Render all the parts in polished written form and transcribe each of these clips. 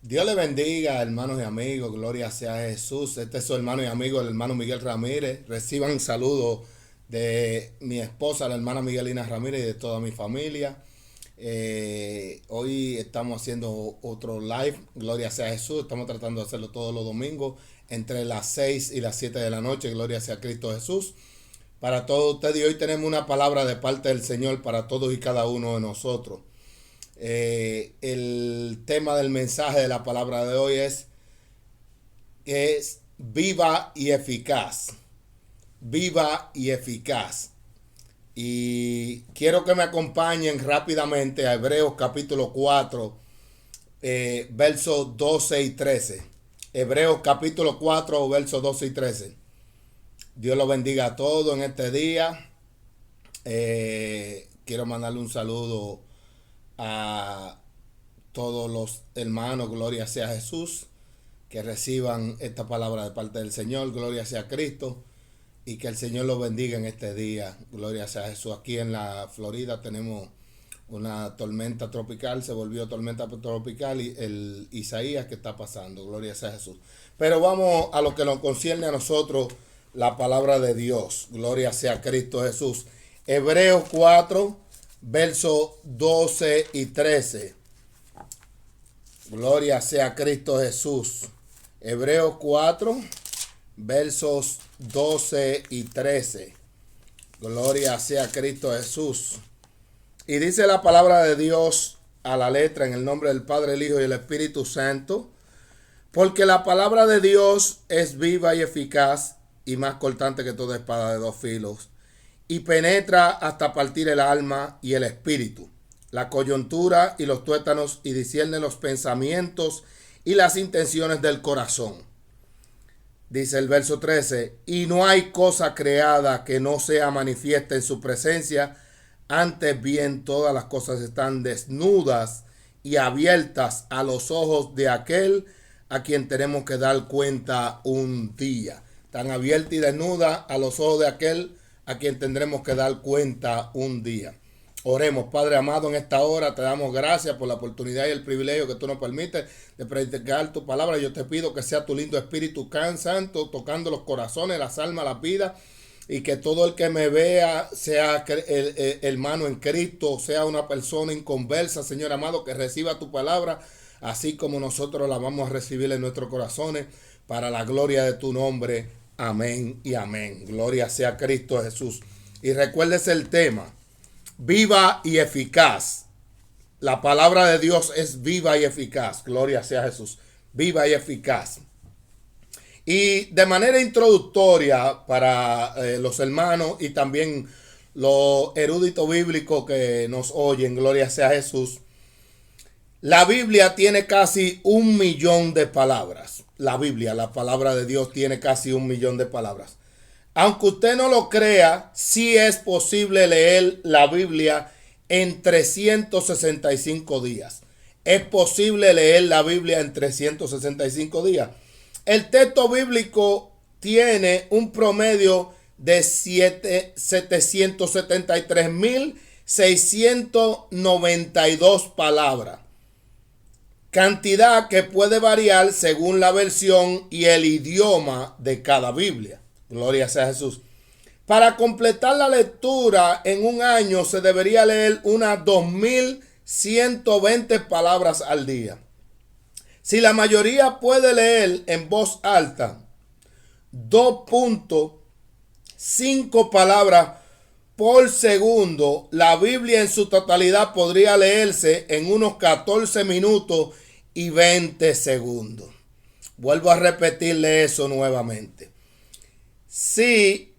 Dios le bendiga, hermanos y amigos. Gloria sea a Jesús. Este es su hermano y amigo, el hermano Miguel Ramírez. Reciban saludos de mi esposa, la hermana Miguelina Ramírez, y de toda mi familia. Hoy estamos haciendo otro live. Gloria sea a Jesús. Estamos tratando de hacerlo todos los domingos entre las 6 y las 7 de la noche. Gloria sea a Cristo Jesús. Para todos ustedes, y hoy tenemos una palabra de parte del Señor para todos y cada uno de nosotros. El tema del mensaje de la palabra de hoy es viva y eficaz. Viva y eficaz. Y quiero que me acompañen rápidamente a Hebreos capítulo 4, versos 12 y 13. Hebreos capítulo 4, versos 12 y 13. Dios los bendiga a todos en este día. Quiero mandarle un saludo a todos los hermanos, gloria sea a Jesús, que reciban esta palabra de parte del Señor, gloria sea a Cristo, y que el Señor los bendiga en este día, gloria sea a Jesús. Aquí en la Florida tenemos una tormenta tropical, se volvió tormenta tropical, y el Isaías que está pasando, gloria sea a Jesús. Pero vamos a lo que nos concierne a nosotros, la palabra de Dios, gloria sea a Cristo Jesús. Hebreos 4, versos 12 y 13. Gloria sea a Cristo Jesús. Hebreos 4, versos 12 y 13. Gloria sea a Cristo Jesús. Y dice la palabra de Dios a la letra en el nombre del Padre, el Hijo y el Espíritu Santo. Porque la palabra de Dios es viva y eficaz y más cortante que toda espada de dos filos, y penetra hasta partir el alma y el espíritu, la coyuntura y los tuétanos, y discierne los pensamientos y las intenciones del corazón. Dice el verso 13, y no hay cosa creada que no sea manifiesta en su presencia, antes bien todas las cosas están desnudas y abiertas a los ojos de aquel a quien tenemos que dar cuenta un día. Están abiertas y desnudas a los ojos de aquel a quien tendremos que dar cuenta un día. Oremos. Padre amado, en esta hora te damos gracias por la oportunidad y el privilegio que tú nos permites de predicar tu palabra. Yo te pido que sea tu lindo Espíritu Santo tocando los corazones, las almas, las vidas, y que todo el que me vea sea hermano en Cristo, sea una persona inconversa, Señor amado, que reciba tu palabra así como nosotros la vamos a recibir en nuestros corazones, para la gloria de tu nombre. Amén y amén. Gloria sea a Cristo Jesús. Y recuérdese el tema, viva y eficaz. La palabra de Dios es viva y eficaz. Gloria sea a Jesús. Viva y eficaz. Y de manera introductoria para los hermanos y también los eruditos bíblicos que nos oyen, gloria sea a Jesús. La Biblia tiene casi 1.000.000 de palabras. La Biblia, la palabra de Dios, tiene casi 1.000.000 de palabras. Aunque usted no lo crea, sí es posible leer la Biblia en 365 días. Es posible leer la Biblia en 365 días. El texto bíblico tiene un promedio de 773.692 palabras. Cantidad que puede variar según la versión y el idioma de cada Biblia. Gloria sea a Jesús. Para completar la lectura en un año se debería leer unas 2.120 palabras al día. Si la mayoría puede leer en voz alta 2.5 palabras por segundo, la Biblia en su totalidad podría leerse en unos 14 minutos y 20 segundos. Vuelvo a repetirle eso nuevamente. Si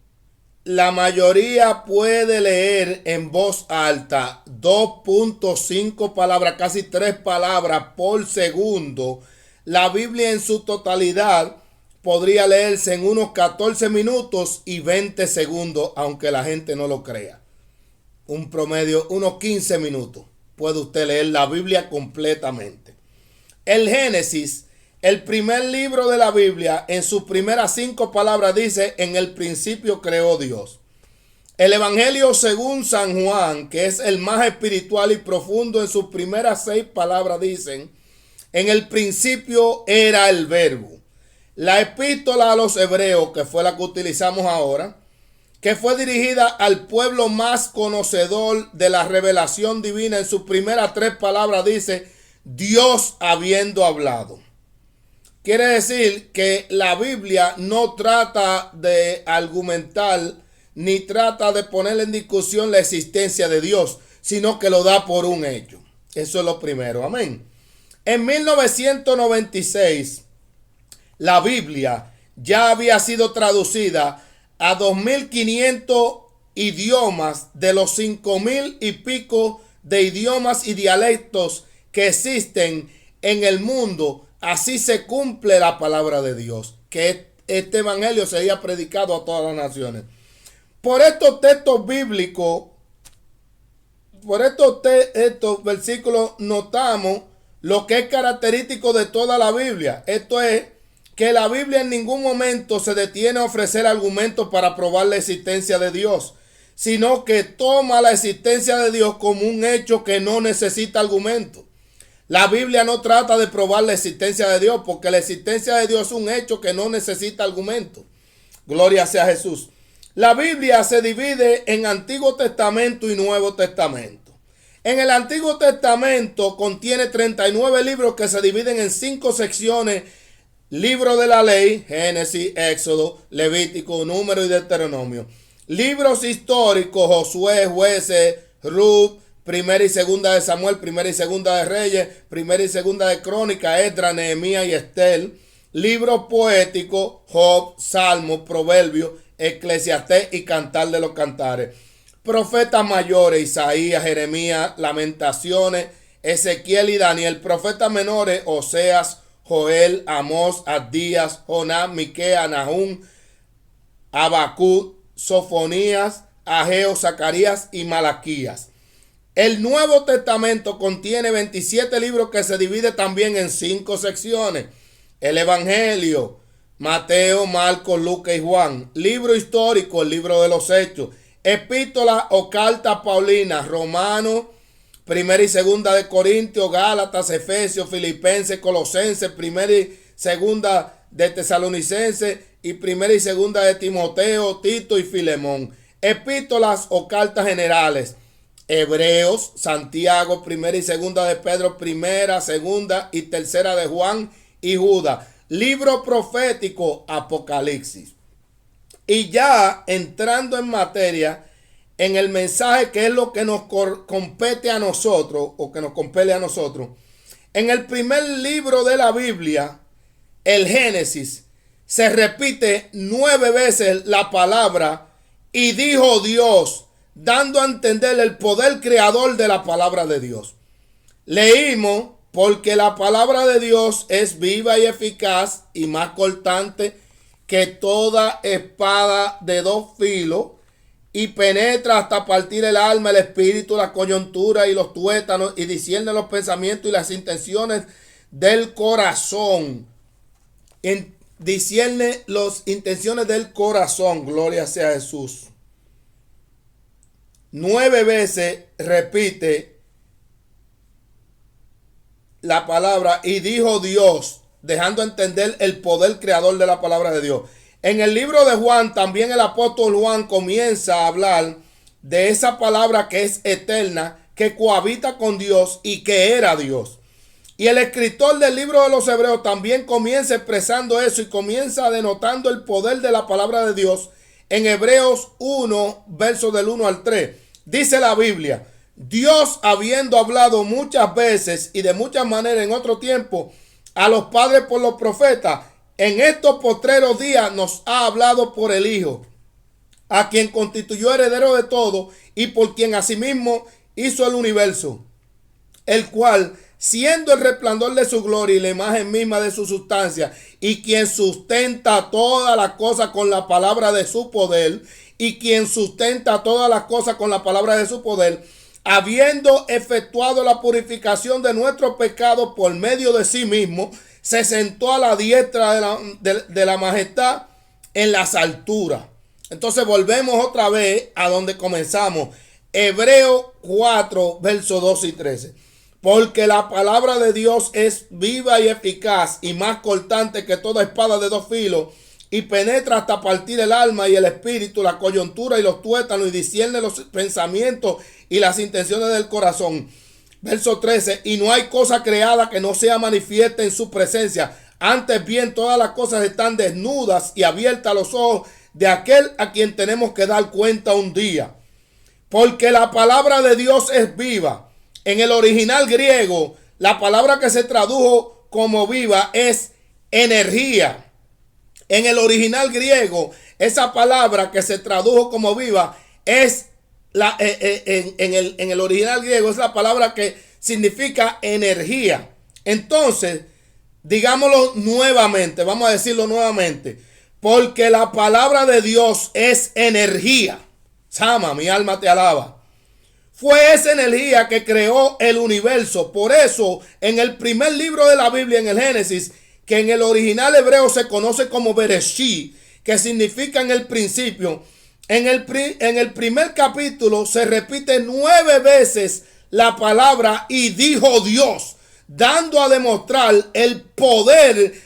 la mayoría puede leer en voz alta 2.5 palabras, casi 3 palabras por segundo, la Biblia en su totalidad podría leerse en unos 14 minutos y 20 segundos, aunque la gente no lo crea. Un promedio, unos 15 minutos, puede usted leer la Biblia completamente. El Génesis, el primer libro de la Biblia, en sus primeras 5 palabras dice, en el principio creó Dios. El Evangelio según San Juan, que es el más espiritual y profundo, en sus primeras 6 palabras dicen, En el principio era el verbo. La epístola a los hebreos, que fue la que utilizamos ahora, que fue dirigida al pueblo más conocedor de la revelación divina, en sus primeras 3 palabras dice, Dios habiendo hablado. Quiere decir que la Biblia no trata de argumentar ni trata de poner en discusión la existencia de Dios, sino que lo da por un hecho. Eso es lo primero. Amén. En 1996, la Biblia ya había sido traducida a 2.500 idiomas de los 5.000 y pico de idiomas y dialectos que existen en el mundo. Así se cumple la palabra de Dios, que este evangelio sería predicado a todas las naciones. Por estos textos bíblicos, por estos versículos notamos lo que es característico de toda la Biblia. Esto es que la Biblia en ningún momento se detiene a ofrecer argumentos para probar la existencia de Dios, sino que toma la existencia de Dios como un hecho que no necesita argumentos. La Biblia no trata de probar la existencia de Dios, porque la existencia de Dios es un hecho que no necesita argumentos. Gloria sea a Jesús. La Biblia se divide en Antiguo Testamento y Nuevo Testamento. En el Antiguo Testamento contiene 39 libros que se dividen en 5 secciones. Libro de la ley, Génesis, Éxodo, Levítico, Número y Deuteronomio. Libros históricos, Josué, Jueces, Ruth, Primera y Segunda de Samuel, Primera y Segunda de Reyes, Primera y Segunda de Crónicas, Esdras, Nehemías y Esther. Libros poéticos, Job, Salmos, Proverbios, Eclesiastés y Cantar de los Cantares. Profetas mayores, Isaías, Jeremías, Lamentaciones, Ezequiel y Daniel. Profetas menores, Oseas, Joel, Amós, Abdías, Jonás, Miqueas, Nahum, Habacuc, Sofonías, Ageo, Zacarías y Malaquías. El Nuevo Testamento contiene 27 libros que se divide también en 5 secciones. El Evangelio, Mateo, Marcos, Lucas y Juan. Libro histórico, el libro de los Hechos. Epístola o carta paulina, Romanos, Primera y Segunda de Corintios, Gálatas, Efesios, Filipenses, Colosenses, Primera y Segunda de Tesalonicenses y Primera y Segunda de Timoteo, Tito y Filemón. Epístolas o cartas generales, Hebreos, Santiago, Primera y Segunda de Pedro, Primera, Segunda y Tercera de Juan y Judas. Libro profético, Apocalipsis. Y ya entrando en materia, en el mensaje que es lo que nos compete a nosotros, o que nos compele a nosotros, en el primer libro de la Biblia, el Génesis, se repite 9 veces la palabra y dijo Dios, dando a entender el poder creador de la palabra de Dios. Leímos, porque la palabra de Dios es viva y eficaz y más cortante que toda espada de 2 filos y penetra hasta partir el alma, el espíritu, la coyuntura y los tuétanos y discierne los pensamientos y las intenciones del corazón. Discierne las intenciones del corazón. Gloria sea a Jesús. 9 veces repite la palabra y dijo Dios, dejando entender el poder creador de la palabra de Dios. En el libro de Juan, también el apóstol Juan comienza a hablar de esa palabra que es eterna, que cohabita con Dios y que era Dios. Y el escritor del libro de los Hebreos también comienza expresando eso y comienza denotando el poder de la palabra de Dios en Hebreos 1, versos del 1 al 3. Dice la Biblia, Dios habiendo hablado muchas veces y de muchas maneras en otro tiempo a los padres por los profetas, en estos postreros días nos ha hablado por el Hijo, a quien constituyó heredero de todo y por quien asimismo hizo el universo, el cual, siendo el resplandor de su gloria y la imagen misma de su sustancia, y quien sustenta todas las cosas con la palabra de su poder, y quien sustenta todas las cosas con la palabra de su poder, habiendo efectuado la purificación de nuestros pecados por medio de sí mismo, se sentó a la diestra de la majestad en las alturas. Entonces volvemos otra vez a donde comenzamos. Hebreos 4, versos 12 y 13. Porque la palabra de Dios es viva y eficaz y más cortante que toda espada de dos filos, y penetra hasta partir el alma y el espíritu, la coyuntura y los tuétanos, y discierne los pensamientos y las intenciones del corazón. Verso 13, y no hay cosa creada que no sea manifiesta en su presencia. Antes bien, todas las cosas están desnudas y abiertas a los ojos de aquel a quien tenemos que dar cuenta un día. Porque la palabra de Dios es viva. En el original griego, la palabra que se tradujo como viva es energía. En el original griego, esa palabra que se tradujo como viva es en el original griego es la palabra que significa energía. Entonces, digámoslo nuevamente, vamos a decirlo nuevamente, porque la palabra de Dios es energía. Sama, mi alma te alaba. Fue esa energía que creó el universo. Por eso, en el primer libro de la Biblia, en el Génesis, que en el original hebreo se conoce como Bereshit, que significa en el principio, en el primer capítulo se repite 9 veces la palabra y dijo Dios, dando a demostrar el poder,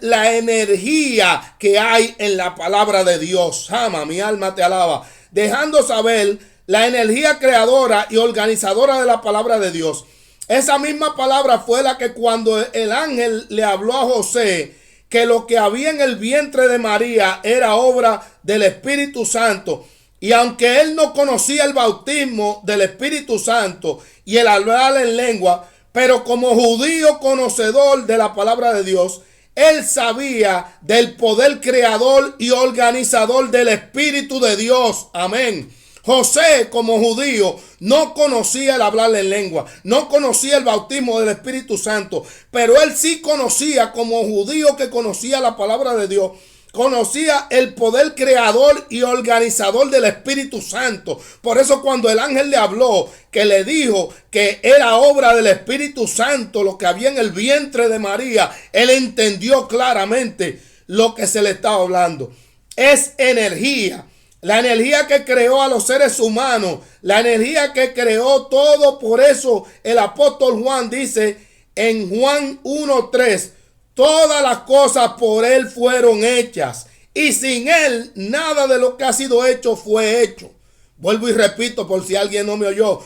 la energía que hay en la palabra de Dios. Ama, mi alma te alaba. Dejando saber la energía creadora y organizadora de la palabra de Dios. Esa misma palabra fue la que cuando el ángel le habló a José, que lo que había en el vientre de María era obra del Espíritu Santo. Y aunque él no conocía el bautismo del Espíritu Santo y el hablar en lengua, pero como judío conocedor de la palabra de Dios, él sabía del poder creador y organizador del Espíritu de Dios. Amén. José, como judío, no conocía el hablar en lengua, no conocía el bautismo del Espíritu Santo, pero él sí conocía, como judío que conocía la palabra de Dios, conocía el poder creador y organizador del Espíritu Santo. Por eso cuando el ángel le habló, que le dijo que era obra del Espíritu Santo lo que había en el vientre de María, él entendió claramente lo que se le estaba hablando. Es energía. La energía que creó a los seres humanos, la energía que creó todo. Por eso el apóstol Juan dice en Juan 1:3, todas las cosas por él fueron hechas y sin él nada de lo que ha sido hecho fue hecho. Vuelvo y repito por si alguien no me oyó.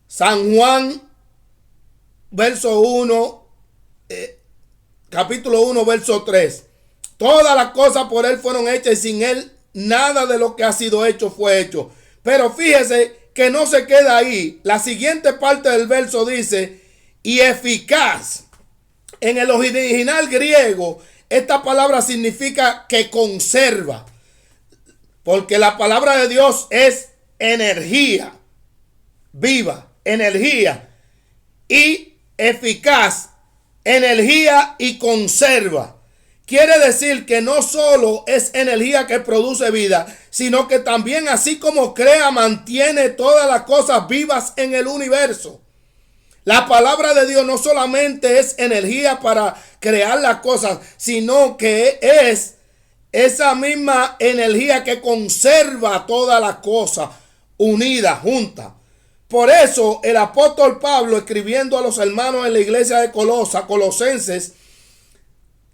San Juan, verso 1, capítulo 1, verso 3. Todas las cosas por él fueron hechas y sin él nada de lo que ha sido hecho fue hecho. Pero fíjese que no se queda ahí. La siguiente parte del verso dice, y eficaz. En el original griego, esta palabra significa que conserva. Porque la palabra de Dios es energía. Viva, energía. Y eficaz, energía y conserva. Quiere decir que no solo es energía que produce vida, sino que también así como crea, mantiene todas las cosas vivas en el universo. La palabra de Dios no solamente es energía para crear las cosas, sino que es esa misma energía que conserva todas las cosas unidas, juntas. Por eso el apóstol Pablo, escribiendo a los hermanos en la iglesia de Colosenses,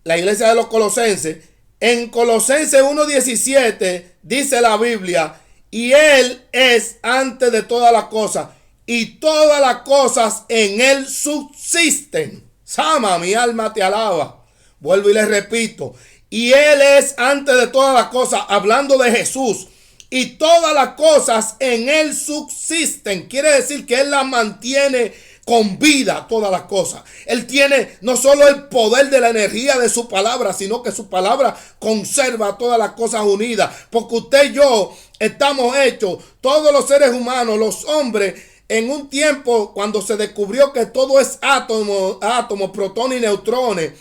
la iglesia de los Colosenses, en Colosenses 1:17 dice la Biblia, y él es antes de todas las cosas, y todas las cosas en él subsisten. Sama, mi alma te alaba. Vuelvo y le repito, y él es antes de todas las cosas, hablando de Jesús, y todas las cosas en él subsisten. Quiere decir que él las mantiene con vida, todas las cosas. Él tiene no solo el poder de la energía de su palabra, sino que su palabra conserva todas las cosas unidas. Porque usted y yo estamos hechos, todos los seres humanos, los hombres, en un tiempo cuando se descubrió que todo es átomos, protones y neutrones.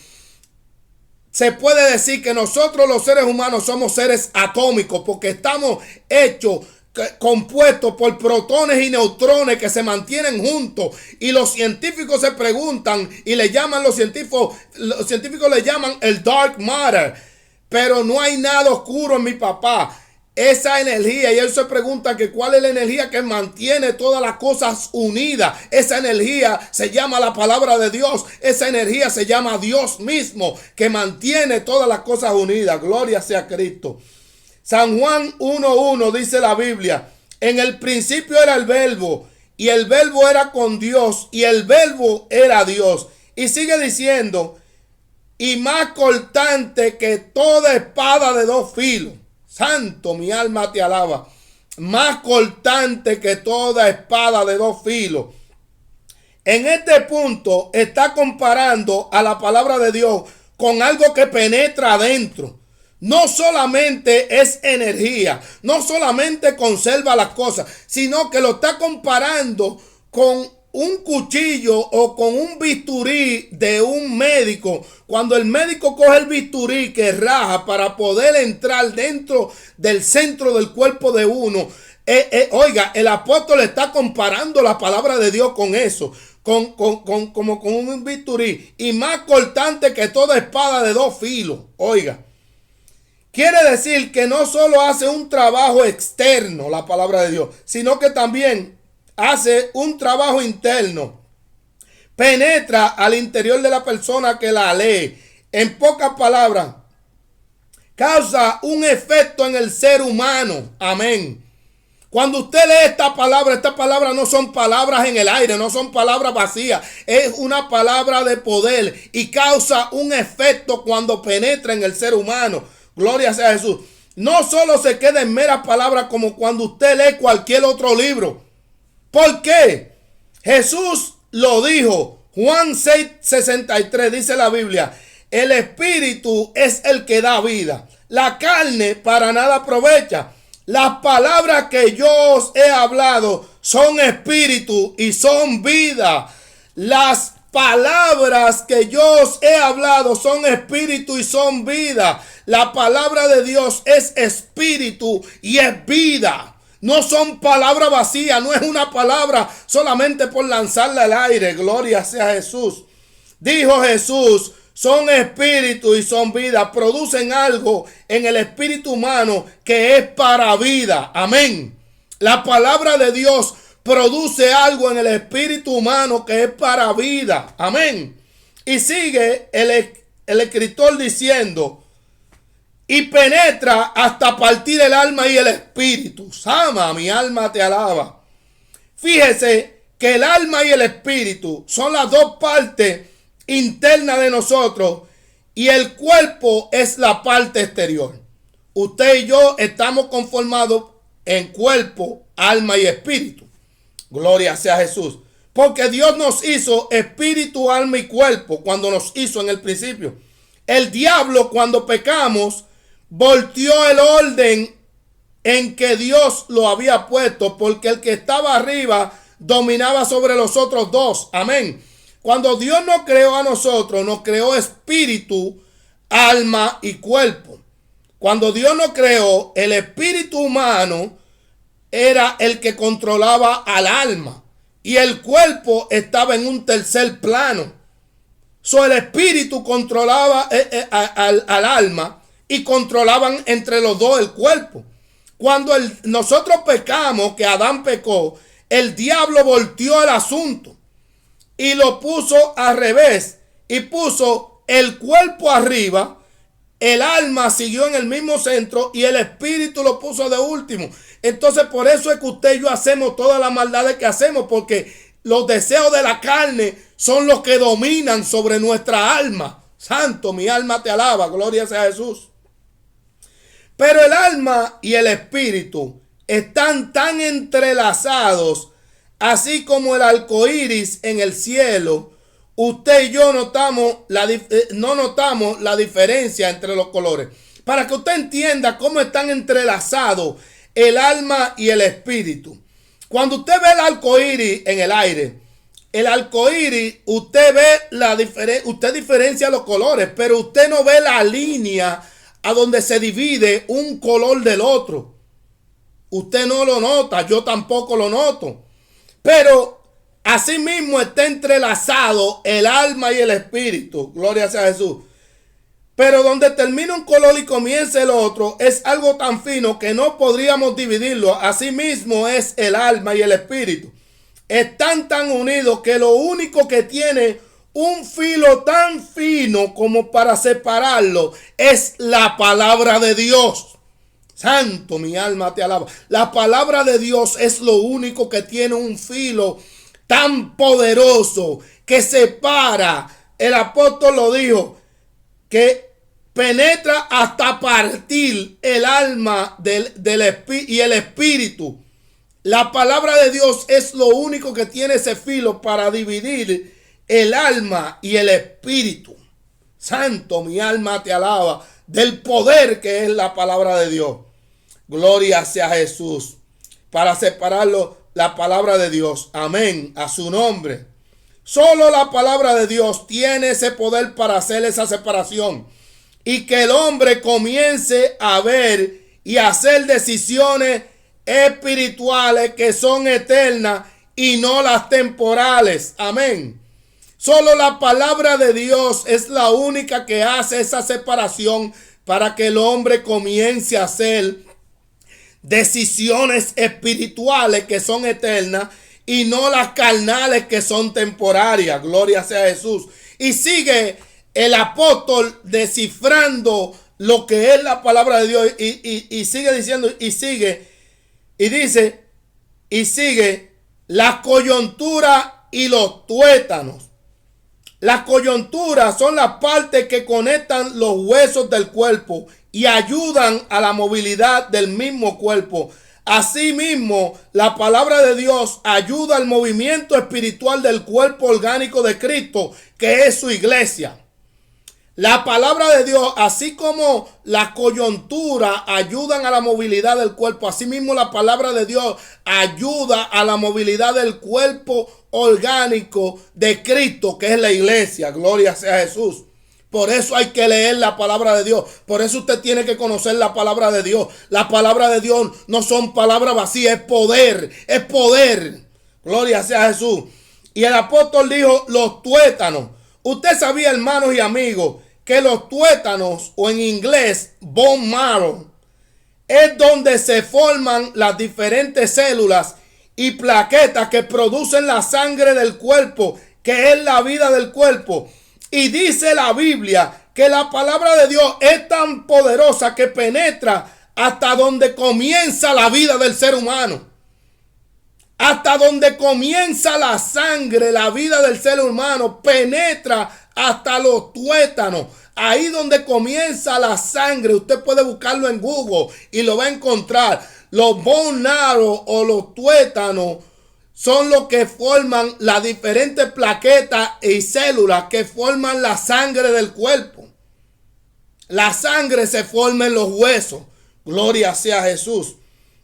Se puede decir que nosotros los seres humanos somos seres atómicos porque estamos hechos, compuestos por protones y neutrones que se mantienen juntos. Y los científicos se preguntan y le llaman los científicos le llaman el dark matter. Pero no hay nada oscuro en mi papá. esa energía, y él se pregunta que cuál es la energía que mantiene todas las cosas unidas. Esa energía se llama la palabra de Dios. Esa energía se llama Dios mismo, que mantiene todas las cosas unidas. Gloria sea Cristo. San Juan 1:1 dice la Biblia: en el principio era el verbo, y el verbo era con Dios, y el verbo era Dios. Y sigue diciendo: y más cortante que toda espada de dos filos. Santo, mi alma te alaba. Más cortante que toda espada de dos filos. En este punto está comparando a la palabra de Dios con algo que penetra adentro. No solamente es energía, no solamente conserva las cosas, sino que lo está comparando con un cuchillo o con un bisturí de un médico. Cuando el médico coge el bisturí que raja para poder entrar dentro del centro del cuerpo de uno, oiga, el apóstol está comparando la palabra de Dios con eso, como con un bisturí, y más cortante que toda espada de dos filos. Oiga, quiere decir que no solo hace un trabajo externo la palabra de Dios, sino que también hace un trabajo interno. Penetra al interior de la persona que la lee. En pocas palabras, causa un efecto en el ser humano. Amén. Cuando usted lee estas palabras no son palabras en el aire, no son palabras vacías. Es una palabra de poder y causa un efecto cuando penetra en el ser humano. Gloria sea a Jesús. No solo se queda en meras palabras como cuando usted lee cualquier otro libro. ¿Por qué? Jesús lo dijo. Juan 6:63 dice la Biblia: el espíritu es el que da vida, la carne para nada aprovecha. Las palabras que yo os he hablado son espíritu y son vida. Las palabras que yo os he hablado son espíritu y son vida. La palabra de Dios es espíritu y es vida. No son palabras vacías, no es una palabra solamente por lanzarla al aire. Gloria sea a Jesús. Dijo Jesús: son espíritu y son vida. Producen algo en el espíritu humano que es para vida. Amén. La palabra de Dios produce algo en el espíritu humano que es para vida. Amén. Y sigue el escritor diciendo: y penetra hasta partir el alma y el espíritu. Sama, mi alma te alaba. Fíjese que el alma y el espíritu son las dos partes internas de nosotros y el cuerpo es la parte exterior. Usted y yo estamos conformados en cuerpo, alma y espíritu. Gloria sea a Jesús. Porque Dios nos hizo espíritu, alma y cuerpo cuando nos hizo en el principio. El diablo, cuando pecamos, volteó el orden en que Dios lo había puesto, porque el que estaba arriba dominaba sobre los otros dos. Amén. Cuando Dios nos creó a nosotros, nos creó espíritu, alma y cuerpo. Cuando Dios nos creó, el espíritu humano era el que controlaba al alma y el cuerpo estaba en un tercer plano. El espíritu controlaba al alma y controlaban entre los dos el cuerpo. Cuando nosotros pecamos, que Adán pecó, el diablo volteó el asunto y lo puso al revés y puso el cuerpo arriba, el alma siguió en el mismo centro y el espíritu lo puso de último. Entonces por eso es que usted y yo hacemos todas las maldades que hacemos, porque los deseos de la carne son los que dominan sobre nuestra alma. Santo, mi alma te alaba, gloria sea a Jesús. Pero el alma y el espíritu están tan entrelazados, así como el arco iris en el cielo. Usted y yo no notamos la diferencia entre los colores. Para que usted entienda cómo están entrelazados el alma y el espíritu. Cuando usted ve el arco iris en el aire, el arco iris, usted ve usted diferencia los colores, pero usted no ve la línea a donde se divide un color del otro. Usted no lo nota, yo tampoco lo noto. Pero asimismo está entrelazado el alma y el espíritu. Gloria sea a Jesús. Pero donde termina un color y comienza el otro, es algo tan fino que no podríamos dividirlo. Asimismo es el alma y el espíritu. Están tan unidos que lo único que tiene un filo tan fino como para separarlo es la palabra de Dios. Santo, mi alma te alaba. La palabra de Dios es lo único que tiene un filo tan poderoso que separa. El apóstol lo dijo, que penetra hasta partir el alma y el espíritu. La palabra de Dios es lo único que tiene ese filo para dividir el alma y el espíritu. Santo, mi alma te alaba del poder que es la palabra de Dios. Gloria sea Jesús. Para separarlo, la palabra de Dios. Amén. A su nombre. Solo la palabra de Dios tiene ese poder para hacer esa separación. Y que el hombre comience a ver y a hacer decisiones espirituales que son eternas y no las temporales. Amén. Solo la palabra de Dios es la única que hace esa separación para que el hombre comience a hacer decisiones espirituales que son eternas y no las carnales que son temporarias. Gloria sea Jesús. Y sigue el apóstol descifrando lo que es la palabra de Dios y sigue diciendo y sigue la coyuntura y los tuétanos. Las coyunturas son las partes que conectan los huesos del cuerpo y ayudan a la movilidad del mismo cuerpo. Asimismo, la palabra de Dios ayuda al movimiento espiritual del cuerpo orgánico de Cristo, que es su iglesia. La palabra de Dios, así como las coyunturas ayudan a la movilidad del cuerpo, asimismo la palabra de Dios ayuda a la movilidad del cuerpo orgánico de Cristo, que es la iglesia. Gloria sea Jesús. Por eso hay que leer la palabra de Dios. Por eso usted tiene que conocer la palabra de Dios. La palabra de Dios no son palabras vacías, es poder. Es poder. Gloria sea Jesús. Y el apóstol dijo los tuétanos. Usted sabía, hermanos y amigos, que los tuétanos, o en inglés bone marrow, es donde se forman las diferentes células y plaquetas que producen la sangre del cuerpo, que es la vida del cuerpo. Y dice la Biblia que la palabra de Dios es tan poderosa que penetra hasta donde comienza la vida del ser humano. Hasta donde comienza la sangre, la vida del ser humano, penetra hasta los tuétanos. Ahí donde comienza la sangre, usted puede buscarlo en Google y lo va a encontrar. Los bone marrow o los tuétanos son los que forman las diferentes plaquetas y células que forman la sangre del cuerpo. La sangre se forma en los huesos. Gloria sea Jesús.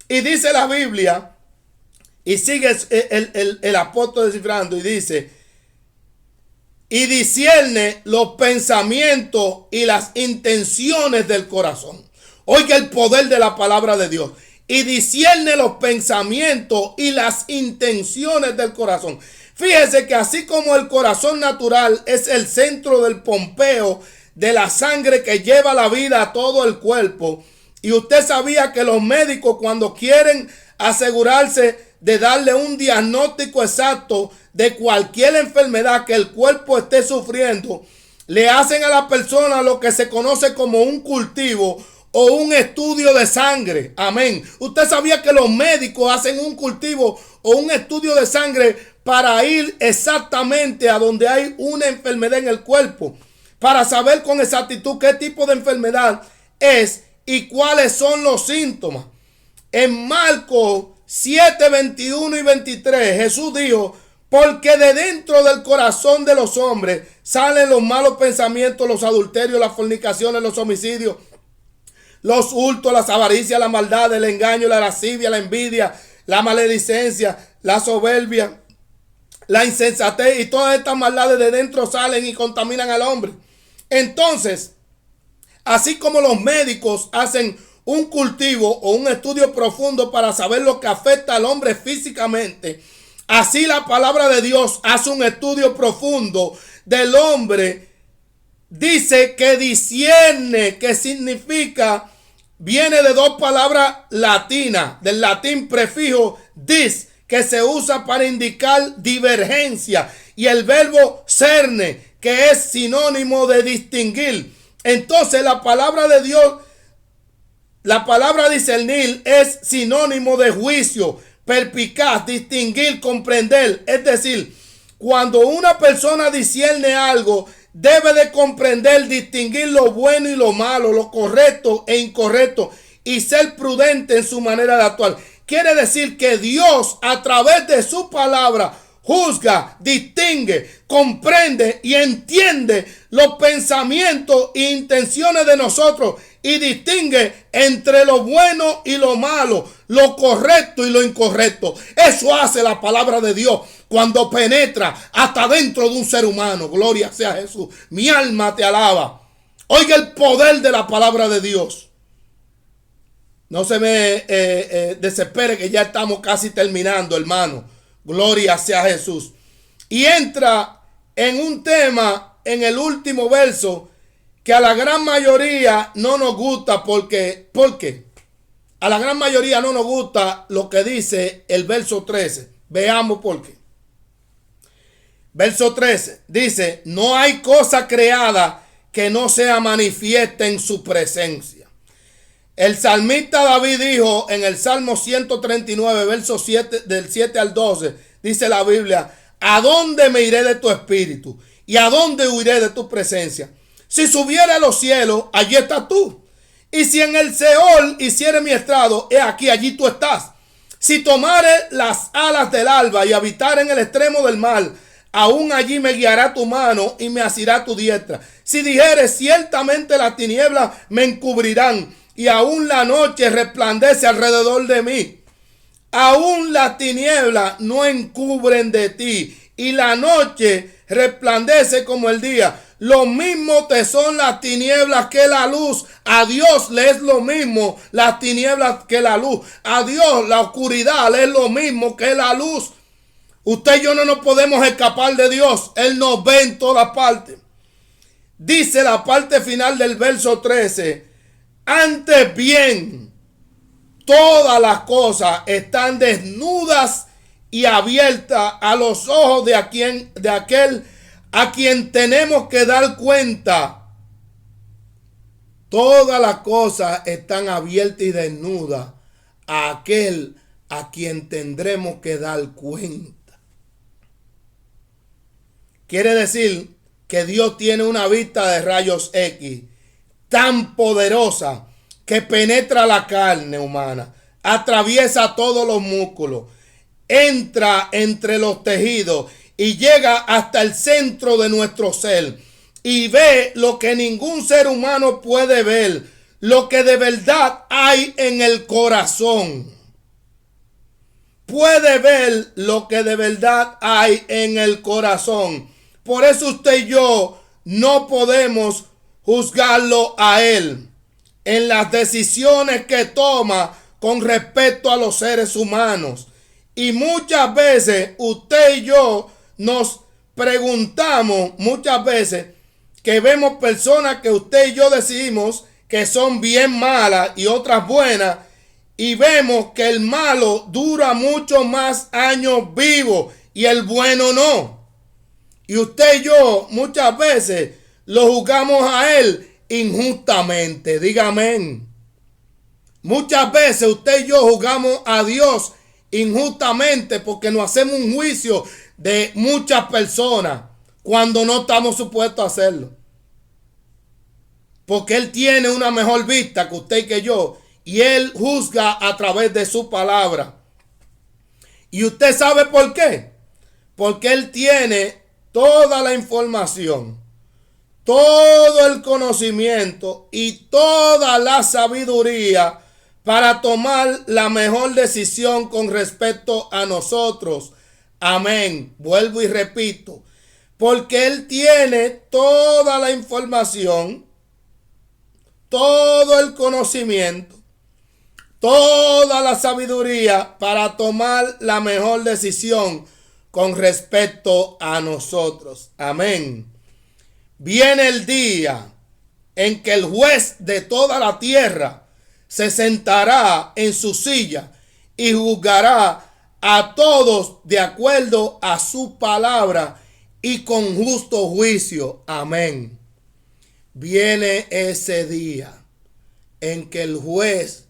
Y dice la Biblia, y sigue el apóstol descifrando y dice, y discierne los pensamientos y las intenciones del corazón. Oiga el poder de la palabra de Dios. Y discierne los pensamientos y las intenciones del corazón. Fíjese que así como el corazón natural es el centro del pompeo de la sangre que lleva la vida a todo el cuerpo, y usted sabía que los médicos, cuando quieren asegurarse de darle un diagnóstico exacto de cualquier enfermedad que el cuerpo esté sufriendo, le hacen a la persona lo que se conoce como un cultivo o un estudio de sangre. Amén. Usted sabía que los médicos hacen un cultivo o un estudio de sangre para ir exactamente a donde hay una enfermedad en el cuerpo, para saber con exactitud qué tipo de enfermedad es y cuáles son los síntomas. En Marcos 7, 21 y 23, Jesús dijo, porque de dentro del corazón de los hombres salen los malos pensamientos, los adulterios, las fornicaciones, los homicidios, los hurtos, las avaricias, la maldad, el engaño, la lascivia, la envidia, la maledicencia, la soberbia, la insensatez, y todas estas maldades de dentro salen y contaminan al hombre. Entonces, así como los médicos hacen un cultivo o un estudio profundo para saber lo que afecta al hombre físicamente, así la palabra de Dios hace un estudio profundo del hombre dice que discierne, que significa, viene de dos palabras latinas, del latín prefijo dis, que se usa para indicar divergencia, y el verbo cerne, que es sinónimo de distinguir. Entonces la palabra de Dios, la palabra discernir es sinónimo de juicio, perspicaz, distinguir, comprender. Es decir, cuando una persona discierne algo, debe de comprender, distinguir lo bueno y lo malo, lo correcto e incorrecto, y ser prudente en su manera de actuar. Quiere decir que Dios, a través de su palabra, juzga, distingue, comprende y entiende los pensamientos e intenciones de nosotros, y distingue entre lo bueno y lo malo, lo correcto y lo incorrecto. Eso hace la palabra de Dios cuando penetra hasta dentro de un ser humano. Gloria sea Jesús. Mi alma te alaba. Oiga el poder de la palabra de Dios. No se me desespere, que ya estamos casi terminando, hermano. Gloria sea Jesús. Y entra en un tema en el último verso que a la gran mayoría no nos gusta. ¿Por qué? A la gran mayoría no nos gusta lo que dice el verso 13. Veamos por qué. Verso 13 dice: no hay cosa creada que no sea manifiesta en su presencia. El salmista David dijo en el Salmo 139, verso 7, del 7 al 12, dice la Biblia: ¿a dónde me iré de tu espíritu? ¿Y a dónde huiré de tu presencia? Si subiera a los cielos, allí estás tú. Y si en el Seol hiciere mi estrado, he aquí, allí tú estás. Si tomare las alas del alba y habitar en el extremo del mar, aún allí me guiará tu mano y me asirá tu diestra. Si dijere, ciertamente las tinieblas me encubrirán, y aún la noche resplandece alrededor de mí. Aún las tinieblas no encubren de ti, y la noche resplandece como el día. Lo mismo te son las tinieblas que la luz. A Dios le es lo mismo las tinieblas que la luz. A Dios la oscuridad le es lo mismo que la luz. Usted y yo no nos podemos escapar de Dios. Él nos ve en todas partes. Dice la parte final del verso 13: antes bien, todas las cosas están desnudas y abiertas a los ojos de aquel a quien tenemos que dar cuenta. Todas las cosas están abiertas y desnudas a aquel a quien tendremos que dar cuenta. Quiere decir que Dios tiene una vista de rayos X tan poderosa que penetra la carne humana, atraviesa todos los músculos, entra entre los tejidos y llega hasta el centro de nuestro ser, y ve lo que ningún ser humano puede ver, lo que de verdad hay en el corazón. Puede ver lo que de verdad hay en el corazón. Por eso usted y yo no podemos juzgarlo a él en las decisiones que toma con respecto a los seres humanos. Y muchas veces usted y yo nos preguntamos, muchas veces que vemos personas que usted y yo decidimos que son bien malas y otras buenas, y vemos que el malo dura mucho más años vivo y el bueno no. Y usted y yo muchas veces lo juzgamos a él injustamente. Dígame. Muchas veces usted y yo juzgamos a Dios injustamente porque nos hacemos un juicio de muchas personas cuando no estamos supuestos a hacerlo. Porque Él tiene una mejor vista que usted y que yo, y Él juzga a través de su palabra. ¿Y usted sabe por qué? Porque Él tiene toda la información, todo el conocimiento y toda la sabiduría para tomar la mejor decisión con respecto a nosotros. Amén. Vuelvo y repito. Porque Él tiene toda la información, todo el conocimiento, toda la sabiduría para tomar la mejor decisión con respecto a nosotros. Amén. Viene el día en que el juez de toda la tierra se sentará en su silla y juzgará a todos de acuerdo a su palabra y con justo juicio. Amén. Viene ese día en que el juez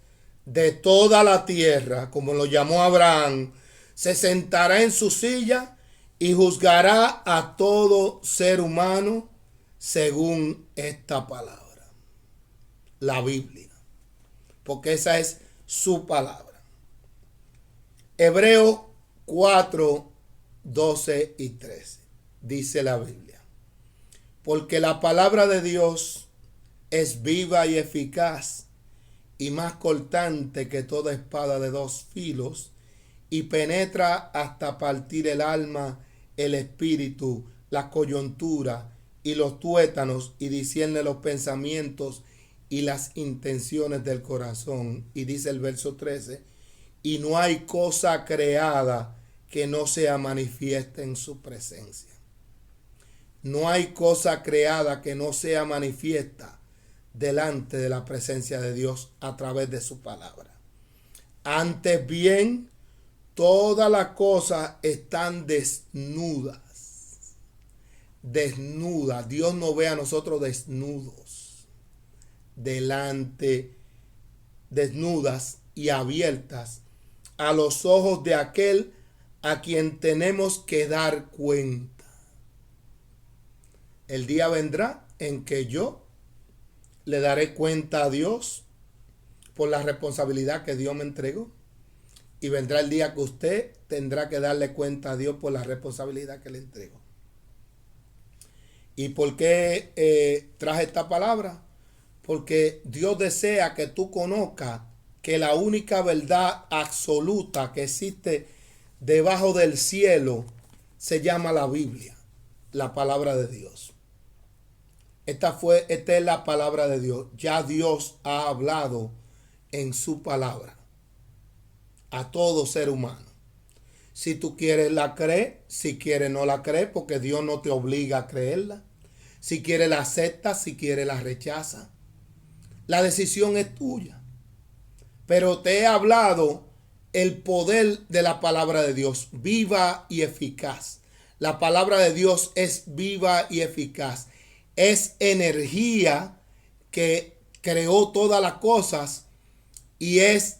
de toda la tierra, como lo llamó Abraham, se sentará en su silla y juzgará a todo ser humano según esta palabra, la Biblia, porque esa es su palabra. Hebreos 4, 12 y 13, dice la Biblia: porque la palabra de Dios es viva y eficaz y más cortante que toda espada de dos filos, y penetra hasta partir el alma, el espíritu, la coyuntura y los tuétanos, y discierne los pensamientos y las intenciones del corazón. Y dice el verso 13: y no hay cosa creada que no sea manifiesta en su presencia. No hay cosa creada que no sea manifiesta delante de la presencia de Dios a través de su palabra. Antes bien, todas las cosas están desnudas. Desnudas. Dios nos ve a nosotros desnudos. Desnudas y abiertas a los ojos de aquel a quien tenemos que dar cuenta. El día vendrá en que yo le daré cuenta a Dios por la responsabilidad que Dios me entregó. Y vendrá el día que usted tendrá que darle cuenta a Dios por la responsabilidad que le entregó. ¿Y por qué traje esta palabra? Porque Dios desea que tú conozcas que la única verdad absoluta que existe debajo del cielo se llama la Biblia, la palabra de Dios. Esta es la palabra de Dios. Ya Dios ha hablado en su palabra a todo ser humano. Si tú quieres la crees, si quieres no la crees, porque Dios no te obliga a creerla. Si quieres la aceptas, si quieres la rechazas. La decisión es tuya. Pero te he hablado el poder de la palabra de Dios, viva y eficaz. La palabra de Dios es viva y eficaz. Es energía que creó todas las cosas y es